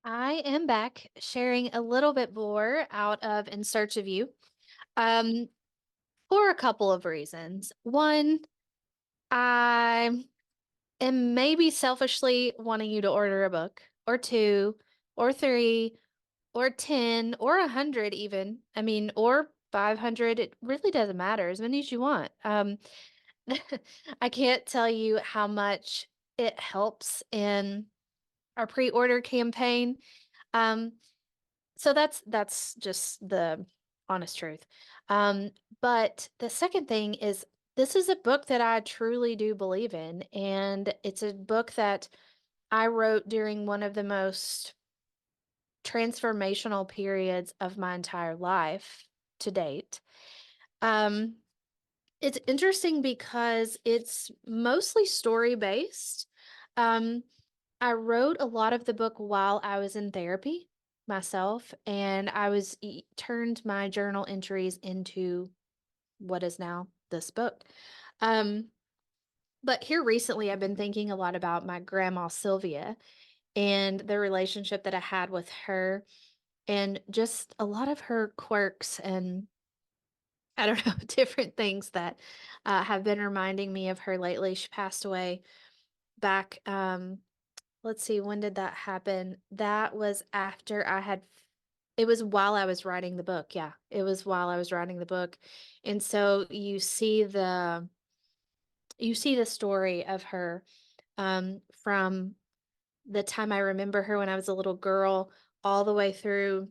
I am back sharing a little bit more out of In Search of You, um, for a couple of reasons. One, I am maybe selfishly wanting you to order a book, or two, or three, or 10, or 100 even. I mean, or 500. It really doesn't matter, as many as you want. I can't tell you how much it helps in our pre-order campaign. Um, So that's just the honest truth. Um, but the second thing is this is a book that I truly do believe in, and it's a book that I wrote during one of the most transformational periods of my entire life to date. Um, it's interesting because it's mostly story based. Um, I wrote a lot of the book while I was in therapy myself, and turned my journal entries into what is now this book. Um, but here recently, I've been thinking a lot about my grandma Sylvia and the relationship that I had with her, and just a lot of her quirks and I don't know, different things that have been reminding me of her lately. She passed away back, let's see, when did that happen? That was after it was while I was writing the book. Yeah, it was while I was writing the book. And so you see the story of her from the time I remember her when I was a little girl all the way through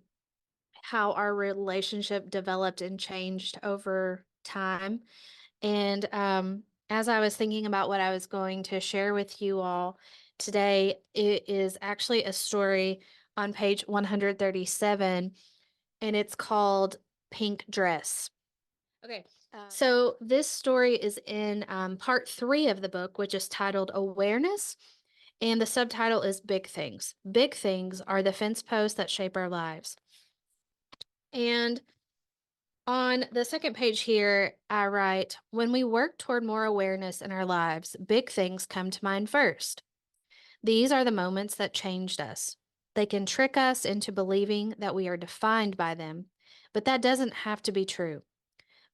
how our relationship developed and changed over time. And as I was thinking about what I was going to share with you all today, it is actually a story on page 137, and it's called Pink Dress. Okay. So this story is in part three of the book, which is titled Awareness, and the subtitle is Big Things. Big things are the fence posts that shape our lives. And on the second page here, I write, when we work toward more awareness in our lives, big things come to mind first. These are the moments that changed us. They can trick us into believing that we are defined by them, but that doesn't have to be true.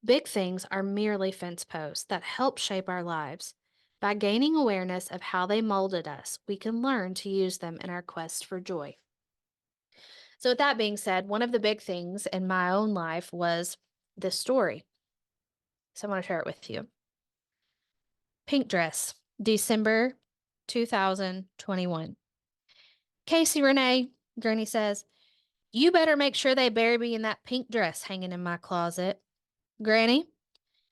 Big things are merely fence posts that help shape our lives. By gaining awareness of how they molded us, we can learn to use them in our quest for joy. So, with that being said, one of the big things in my own life was this story. So, I want to share it with you. Pink Dress, December 2021. Casey Renee, Granny says, you better make sure they bury me in that pink dress hanging in my closet. Granny,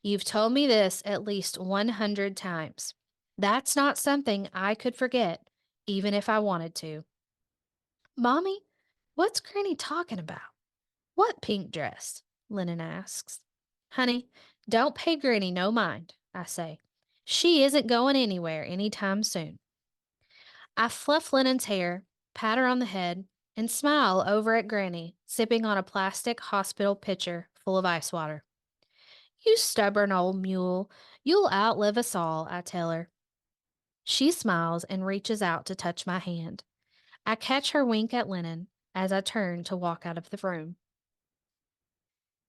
you've told me this at least 100 times. That's not something I could forget, even if I wanted to. Mommy, what's Granny talking about? What pink dress? Lennon asks. Honey, don't pay Granny no mind, I say. She isn't going anywhere any time soon. I fluff Lennon's hair, pat her on the head, and smile over at Granny, sipping on a plastic hospital pitcher full of ice water. You stubborn old mule, you'll outlive us all, I tell her. She smiles and reaches out to touch my hand. I catch her wink at Lennon as I turn to walk out of the room.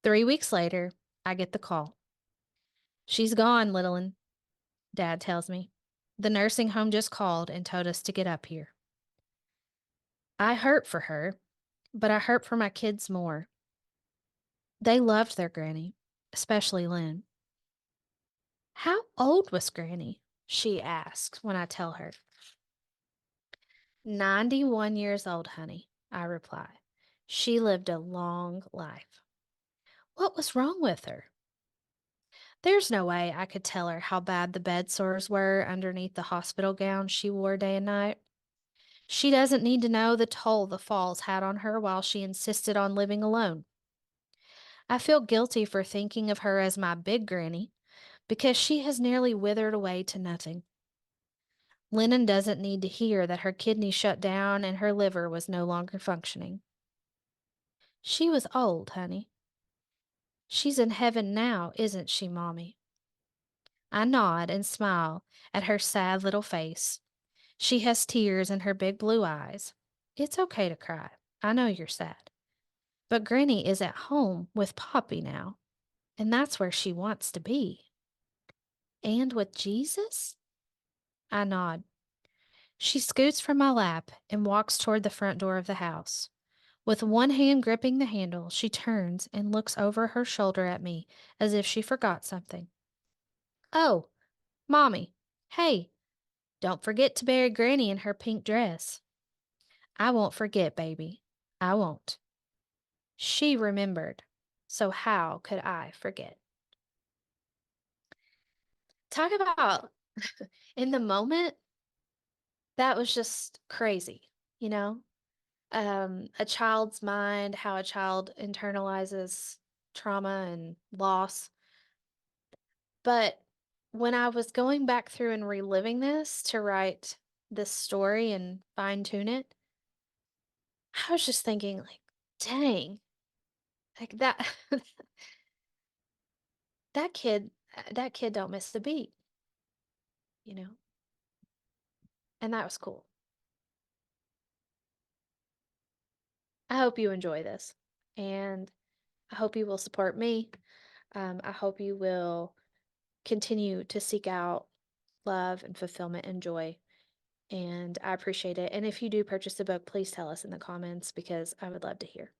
3 weeks later, I get the call. She's gone, little Dad tells me. The nursing home just called and told us to get up here. I hurt for her, but I hurt for my kids more. They loved their granny, especially Lynn. How old was Granny? She asks when I tell her. 91 years old, honey, I reply. She lived a long life. What was wrong with her? There's no way I could tell her how bad the bed sores were underneath the hospital gown she wore day and night. She doesn't need to know the toll the falls had on her while she insisted on living alone. I feel guilty for thinking of her as my big granny because she has nearly withered away to nothing. Lennon doesn't need to hear that her kidney shut down and her liver was no longer functioning. She was old, honey. She's in heaven now, isn't she, Mommy? I nod and smile at her sad little face. She has tears in her big blue eyes. It's okay to cry. I know you're sad. But Granny is at home with Poppy now, and that's where she wants to be. And with Jesus? I nod. She scoots from my lap and walks toward the front door of the house. With one hand gripping the handle, she turns and looks over her shoulder at me as if she forgot something. Oh, Mommy. Hey, don't forget to bury Granny in her pink dress. I won't forget, baby. I won't. She remembered. So how could I forget? Talk about in the moment, that was just crazy, you know? A child's mind, how a child internalizes trauma and loss. But when I was going back through and reliving this to write this story and fine tune it, I was just thinking, like, dang, like that, that kid don't miss a beat, you know? And that was cool. I hope you enjoy this. And I hope you will support me. I hope you will continue to seek out love and fulfillment and joy. And I appreciate it. And if you do purchase the book, please tell us in the comments because I would love to hear.